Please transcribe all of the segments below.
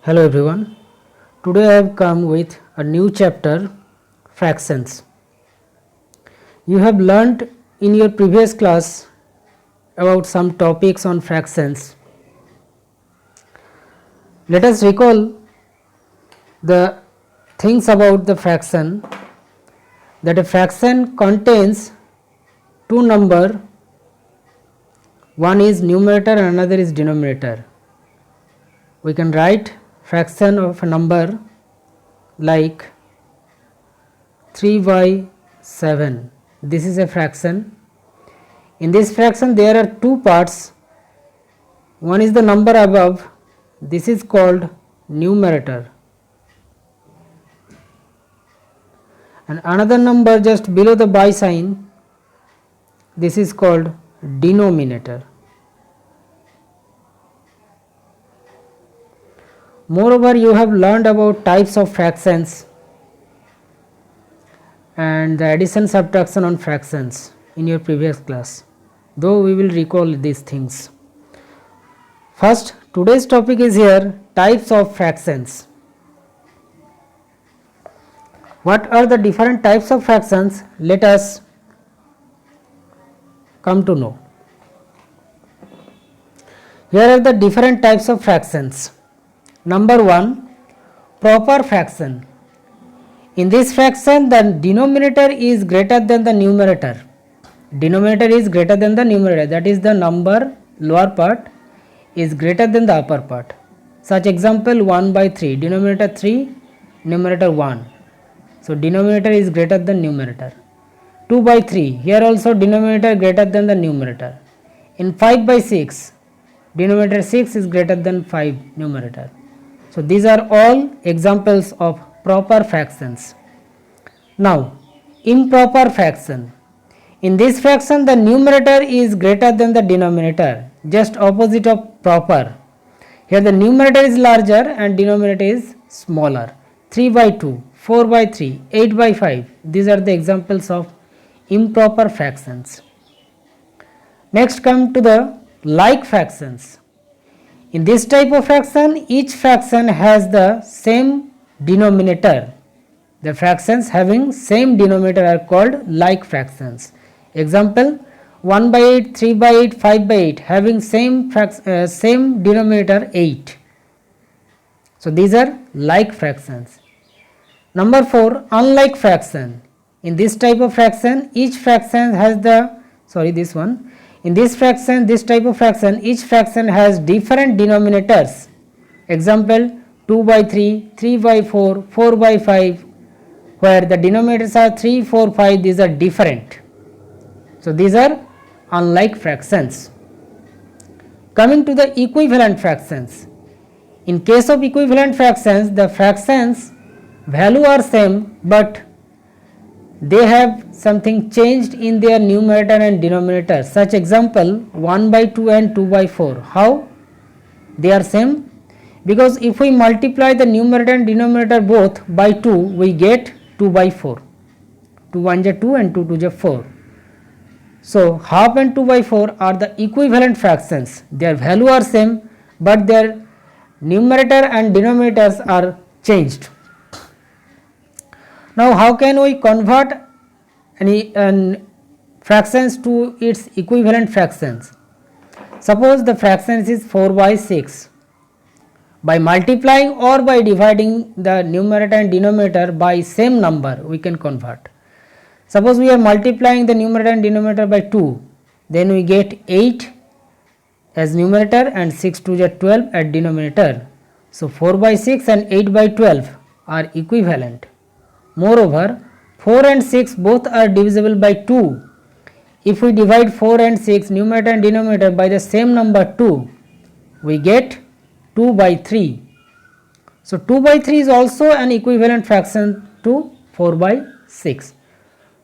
Hello everyone. Today I have come with a new chapter, fractions. You have learnt in your previous class about some topics on fractions. Let us recall the things about the fraction, that a fraction contains two numbers, one is numerator and another is denominator. We can write fraction of a number like 3 by 7. This is a fraction. In this fraction there are two parts. One is the number above, this is called numerator, and another number just below the by sign, this is called denominator. Moreover, you have learned about types of fractions and the addition subtraction on fractions in your previous class, though we will recall these things. First, today's topic is here, types of fractions. What are the different types of fractions? Let us come to know. Here are the different types of fractions. Number 1, proper fraction. In this fraction, the denominator is greater than the numerator. Denominator is greater than the numerator, that is the number lower part is greater than the upper part. Such example 1 by 3, denominator 3, numerator 1. So denominator is greater than numerator. 2 by 3, here also denominator greater than the numerator. In 5 by 6, denominator 6 is greater than 5 numerator. So these are all examples of proper fractions. Now, improper fraction. In this fraction, the numerator is greater than the denominator, just opposite of proper. Here the numerator is larger and denominator is smaller. 3 by 2, 4 by 3, 8 by 5. These are the examples of improper fractions. Next come to the like fractions. In this type of fraction, each fraction has the same denominator. The fractions having same denominator are called like fractions. Example 1 by 8, 3 by 8, 5 by 8 having same denominator 8. So these are like fractions. Number 4, unlike fraction. In this type of fraction, each fraction has in this fraction, this type of fraction, each fraction has different denominators. Example 2 by 3, 3 by 4, 4 by 5, where the denominators are 3, 4, 5, these are different. So these are unlike fractions. Coming to the equivalent fractions. In case of equivalent fractions, the fractions value are same, but they have something changed in their numerator and denominator. Such example 1 by 2 and 2 by 4. How they are same? Because if we multiply the numerator and denominator both by 2, we get 2 by 4. 2 1 is 2 and 2 2 is 4. So half and 2 by 4 are the equivalent fractions. Their value are same, but their numerator and denominators are changed. Now how can we convert any fractions to its equivalent fractions? Suppose the fraction is 4 by 6. By multiplying or by dividing the numerator and denominator by same number, we can convert. Suppose we are multiplying the numerator and denominator by 2, then we get 8 as numerator and 6 2 is 12 at denominator. So 4 by 6 and 8 by 12 are equivalent. Moreover, 4 and 6 both are divisible by 2. If we divide 4 and 6, numerator and denominator, by the same number 2, we get 2 by 3. So 2 by 3 is also an equivalent fraction to 4 by 6.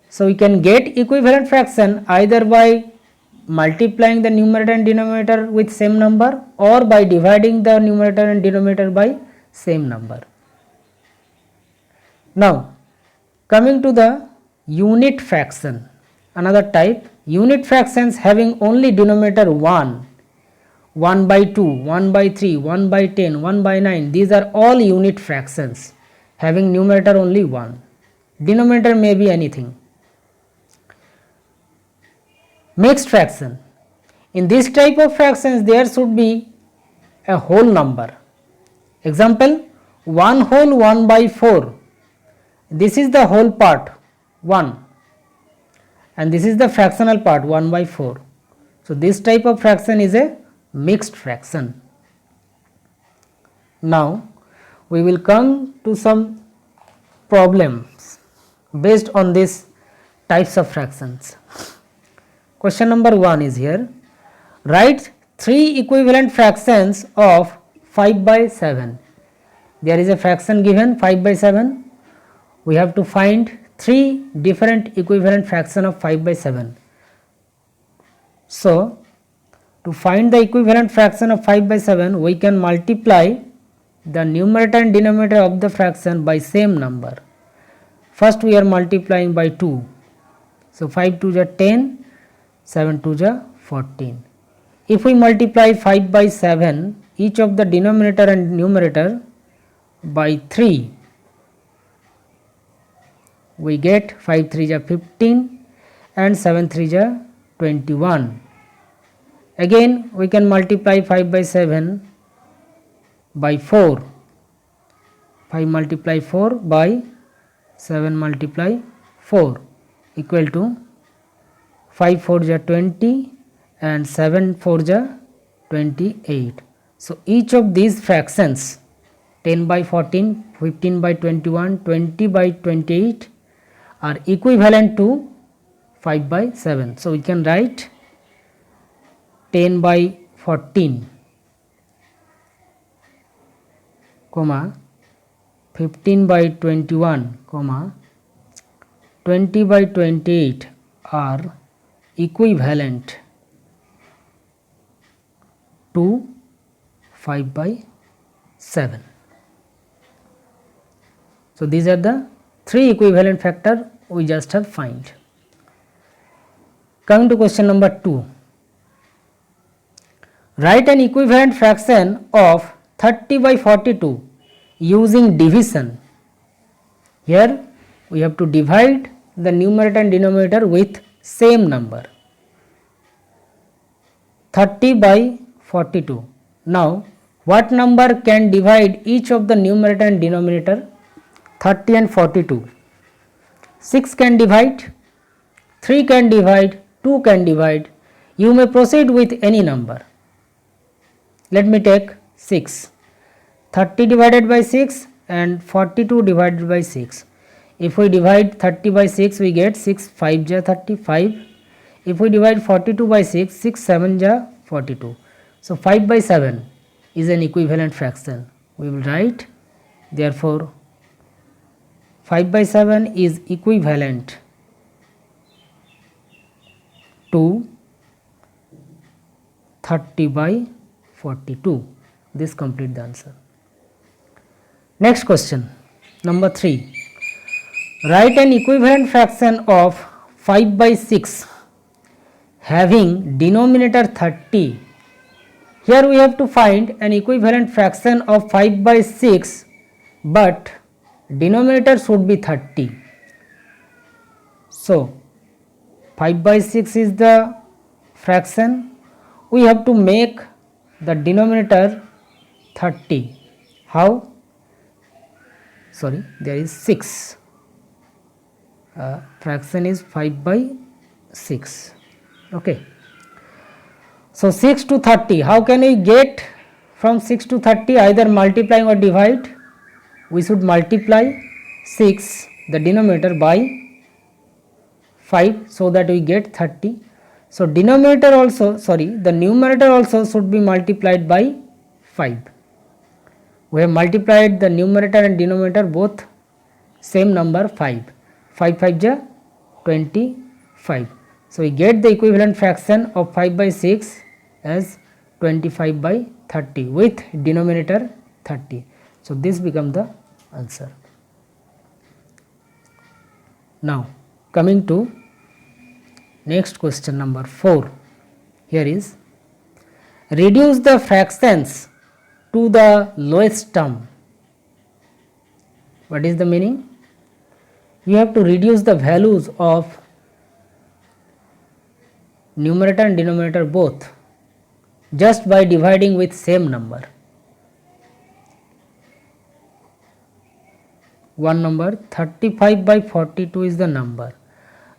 So we can get equivalent fraction either by multiplying the numerator and denominator with same number or by dividing the numerator and denominator by same number. Now coming to the unit fraction, another type, unit fractions having only denominator 1 1 by 2, 1 by 3, 1 by 10, 1 by 9, these are all unit fractions having numerator only 1. Denominator may be anything. Mixed fraction. In this type of fractions there should be a whole number. Example, 1 whole 1 by 4. This is the whole part 1 and this is the fractional part 1 by 4. So, this type of fraction is a mixed fraction. Now, we will come to some problems based on these types of fractions. Question number 1 is here. Write 3 equivalent fractions of 5 by 7. There is a fraction given 5 by 7. We have to find 3 different equivalent fraction of 5 by 7. So, to find the equivalent fraction of 5 by 7, we can multiply the numerator and denominator of the fraction by same number. First we are multiplying by 2. So, 5 2 is 10, 7 2 is 14. If we multiply 5 by 7, each of the denominator and numerator by 3, we get 5 3 is 15 and 7 3 is 21. Again we can multiply 5 by 7 by 4. 5 multiply 4 by 7 multiply 4 equal to 5 4 is 20 and 7 4 is 28. So, each of these fractions 10 by 14, 15 by 21, 20 by 28 are equivalent to 5 by 7. So, we can write 10 by 14 comma 15 by 21 comma 20 by 28 are equivalent to 5 by 7. So, these are the 3 equivalent factor we just have find. Coming to question number 2. Write an equivalent fraction of 30 by 42 using division. Here we have to divide the numerator and denominator with same number. 30 by 42. Now, what number can divide each of the numerator and denominator? 30 and 42. 6 can divide, 3 can divide, 2 can divide. You may proceed with any number. Let me take 6. 30 divided by 6 and 42 divided by 6. If we divide 30 by 6, we get 6 5 is 35. If we divide 42 by 6, 6 7 is 42. So, 5 by 7 is an equivalent fraction. We will write, therefore, 5 by 7 is equivalent to 30 by 42. This complete the answer. Next question, number 3. Write an equivalent fraction of 5 by 6 having denominator 30. Here we have to find an equivalent fraction of 5 by 6, but denominator should be 30. So, 5 by 6 is the fraction. We have to make the denominator 30. How? Sorry, there is 6. Fraction is 5 by 6. Okay. So, 6 to 30. How can we get from 6 to 30? Either multiplying or divide. We should multiply 6, the denominator, by 5 so that we get 30. So, denominator also, the numerator also should be multiplied by 5. We have multiplied the numerator and denominator both same number 5. 5 5 is 25. So, we get the equivalent fraction of 5 by 6 as 25 by 30 with denominator 30. So, this becomes the answer. Now, coming to next question number 4. Here is, reduce the fractions to the lowest term. What is the meaning? You have to reduce the values of numerator and denominator both just by dividing with same number. One number 35 by 42 is the number.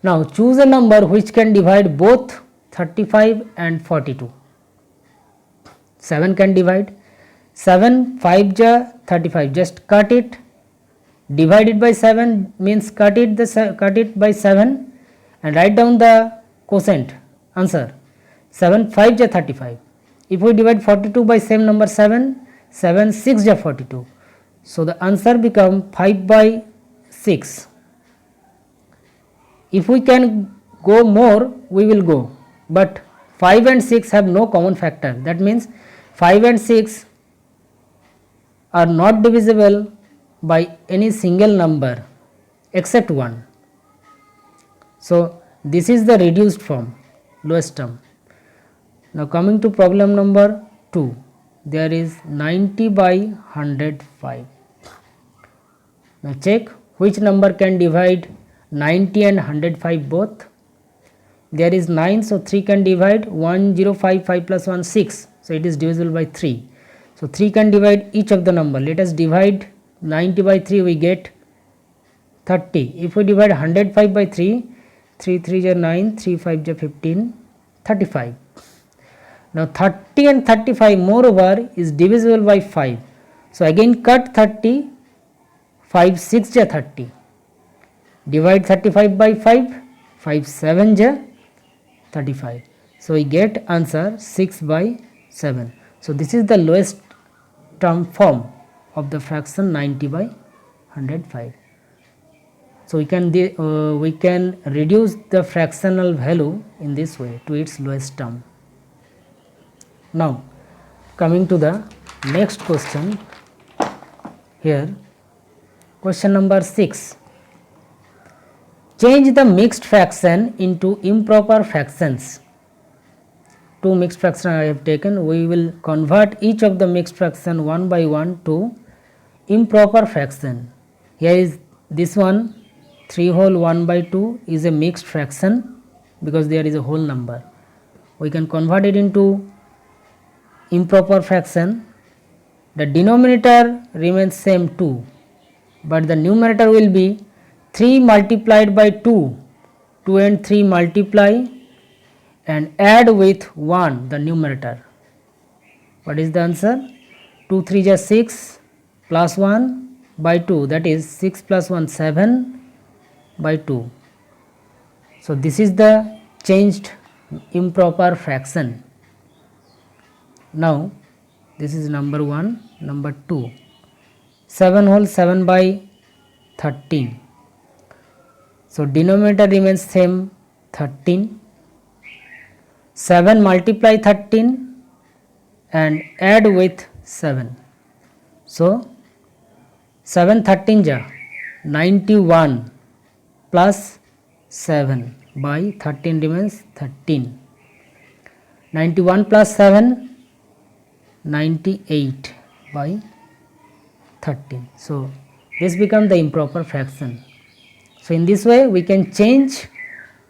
Now choose a number which can divide both 35 and 42. 7 can divide. 7 5 ja 35, just cut it, divide it by 7 means cut it by 7 and write down the quotient answer. 7 5 ja 35. If we divide 42 by same number 7, 7 6 ja 42. So the answer become 5 by 6. If we can go more, we will go, but 5 and 6 have no common factor. That means 5 and 6 are not divisible by any single number except 1. So this is the reduced form, lowest term. Now coming to problem number 2, there is 90 by 105. Now check which number can divide 90 and 105 both. There is 9, so 3 can divide. 1 0 5 5 plus 1 6, so it is divisible by 3. So 3 can divide each of the number. Let us divide 90 by 3, we get 30. If we divide 105 by 3, 3 3 are 9, 3 5 are 15, 35. Now 30 and 35 moreover is divisible by 5. So again cut 30, 5 6 are 30. Divide 35 by 5, 5 7 are 35. So we get answer 6 by 7. So this is the lowest term form of the fraction 90 by 105. So we can reduce the fractional value in this way to its lowest term. Now coming to the next question, here question number 6. Change the mixed fraction into improper fractions. Two mixed fractions I have taken. We will convert each of the mixed fraction one by one to improper fraction. Here is this one, 3 whole 1 by 2 is a mixed fraction because there is a whole number. We can convert it into improper fraction. The denominator remains same 2, but the numerator will be 3 multiplied by 2. 2 and 3 multiply and add with 1 the numerator. What is the answer? 2 3 is 6 plus 1 by 2, that is 6 plus 1 7 by 2. So this is the changed improper fraction. Now this is number 1. Number 2, 7 whole 7 by 13. So denominator remains same 13. 7 multiply 13 and add with 7. So 7 13 ja 91 plus 7 by 13 remains 13. 91 plus 7 98 by 13. So this becomes the improper fraction. So in this way we can change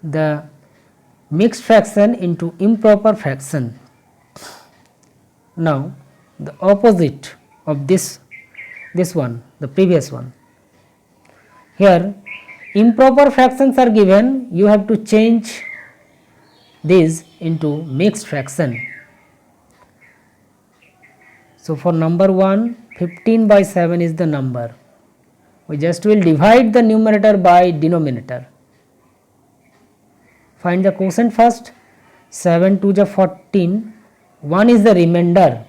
the mixed fraction into improper fraction. Now the opposite of this one, the previous one. Here improper fractions are given, you have to change these into mixed fraction. So for number 1, 15 by 7 is the number. We just will divide the numerator by denominator. Find the quotient first. 7 2 is 14. 1 is the remainder.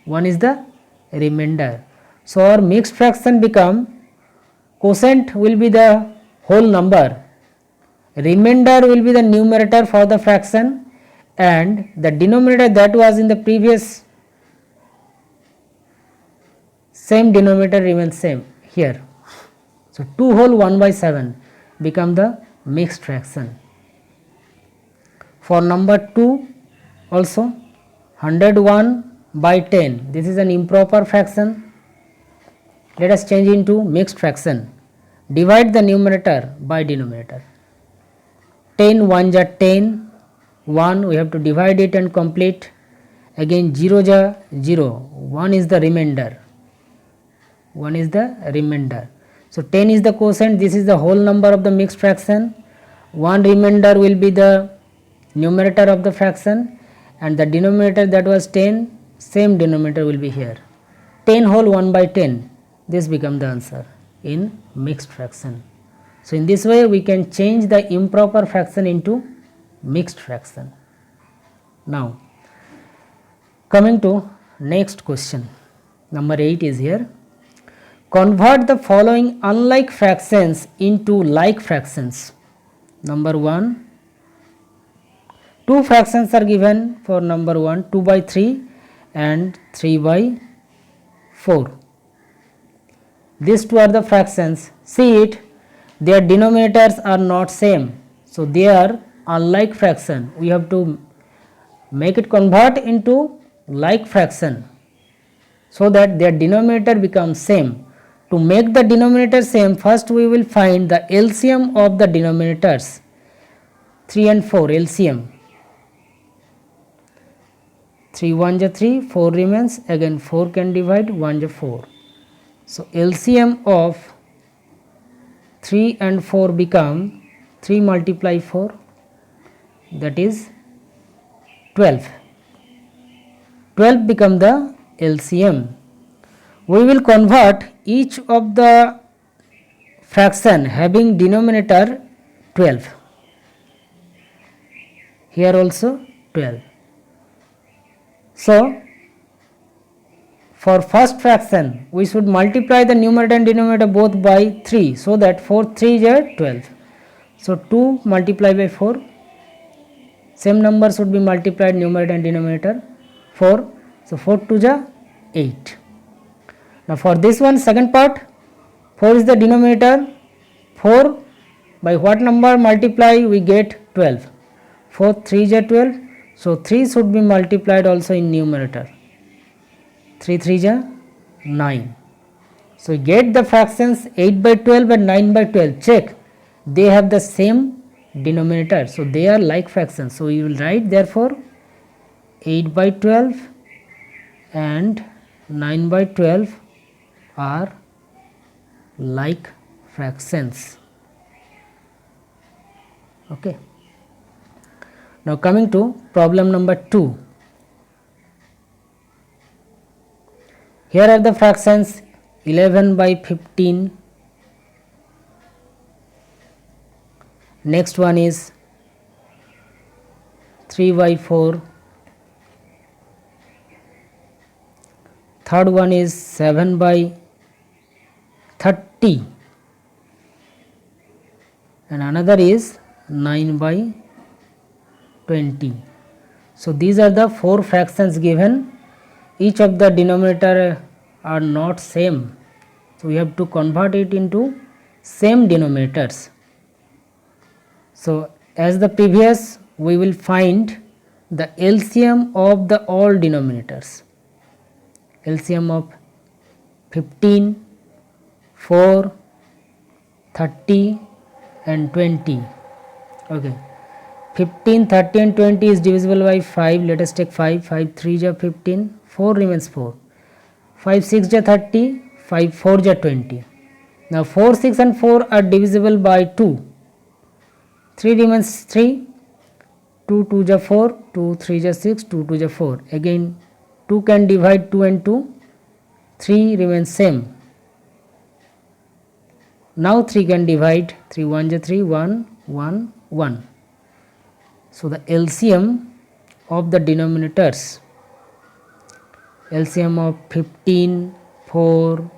1 is the remainder. So our mixed fraction become, quotient will be the whole number, remainder will be the numerator for the fraction, and the denominator that was in the previous same denominator remains same here. So 2 whole 1 by 7 become the mixed fraction. For number 2 also 101 by 10. This is an improper fraction. Let us change into mixed fraction. Divide the numerator by denominator. 10 1 ja 10, 1 we have to divide it and complete. Again 0 ja 0, 1 is the remainder. 1 is the remainder. So 10 is the quotient, this is the whole number of the mixed fraction. 1 remainder will be the numerator of the fraction, and the denominator that was 10, same denominator will be here. 10 whole 1 by 10, this becomes the answer in mixed fraction. So in this way we can change the improper fraction into mixed fraction. Now coming to next question, number 8 is here. Convert the following unlike fractions into like fractions. Number 1, two fractions are given for number 1, 2 by 3 and 3 by 4. These two are the fractions. See it, their denominators are not same. So they are unlike fraction. We have to make it convert into like fraction so that their denominator becomes same. To make the denominator same, first we will find the LCM of the denominators. 3 and 4 LCM. 3 1 ja 3, 4 remains, again 4 can divide, 1 ja 4. So LCM of 3 and 4 become 3 multiply 4, that is 12. 12 become the LCM. We will convert each of the fraction having denominator 12. Here also 12. So for first fraction we should multiply the numerator and denominator both by 3, so that 4 3 is 12. So 2 multiplied by 4, same number should be multiplied numerator and denominator 4. So 4 2 is 8. Now for this one, second part, 4 is the denominator, 4 by what number multiply we get 12. 4 3 is 12, so 3 should be multiplied also in numerator. 3 3 is 9. So we get the fractions 8 by 12 and 9 by 12. Check, they have the same denominator, so they are like fractions. So we will write therefore 8 by 12 and 9 by 12 are like fractions. Okay. Now coming to problem number 2. Here are the fractions 11 by 15. Next one is 3 by 4. Third one is 7 by 30 and another is 9 by 20. So these are the 4 fractions given. Each of the denominator are not same, so we have to convert it into same denominators. So as the previous, we will find the LCM of the all denominators. LCM of 15, 4, 30 and 20. Okay, 15, 30 and 20 is divisible by 5. Let us take 5. 5 3 is 15, 4 remains 4. 5 6 is 30, 5 4 is 20. Now 4, 6 and 4 are divisible by 2. 3 remains 3. 2 2 is 4, 2 3 is 6, 2 2 is 4. Again 2 can divide 2 and 2. 3 remains same. Now 3 can divide, 3 1 is 3, 1 1 1. So the LCM of the denominators, LCM of 15, 4,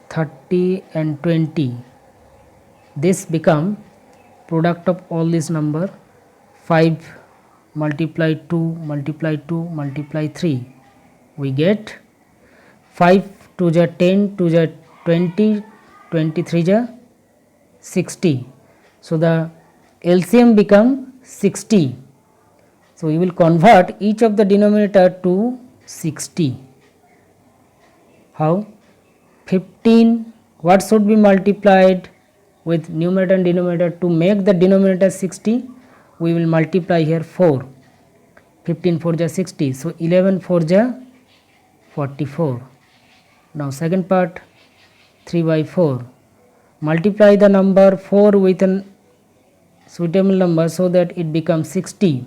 30 and 20, this become product of all this number 5 multiply 2 multiply 2 multiply 3. We get 5 2 is 10, 2 is 20, 23 is 60. So the LCM become 60. So we will convert each of the denominator to 60. How? 15, what should be multiplied with numerator and denominator to make the denominator 60? We will multiply here 4. 15 4 ja 60, so 11 4 ja 44. Now second part, 3 by 4. Multiply the number 4 with a suitable number so that it becomes 60.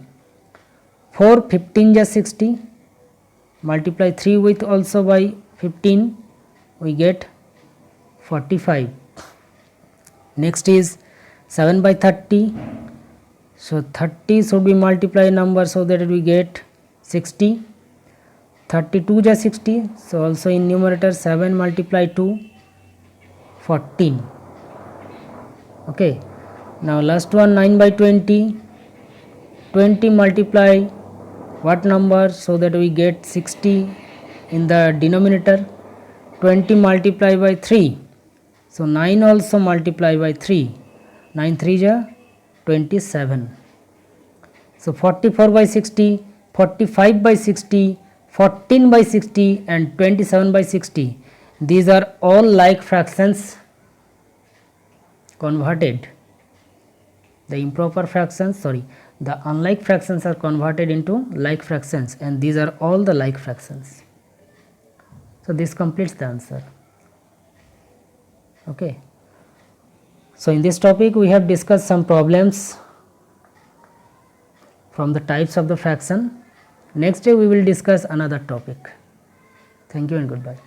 4 15 ja 60. Multiply 3 with also by 15, we get 45. Next is 7 by 30. So 30 should be multiply number so that we get 60. 32 ja 60. So also in numerator 7 multiply 2, 14. Okay. Now last one, 9 by 20. 20 multiply what number so that we get 60 in the denominator. 20 multiply by 3. So 9 also multiply by 3. 9 3 ja 27. So 44 by 60, 45 by 60, 14 by 60 and 27 by 60. These are all like fractions converted. The improper fractions, the unlike fractions are converted into like fractions, and these are all the like fractions. So this completes the answer. Okay. So in this topic we have discussed some problems from the types of the fraction. Next day we will discuss another topic. Thank you and goodbye.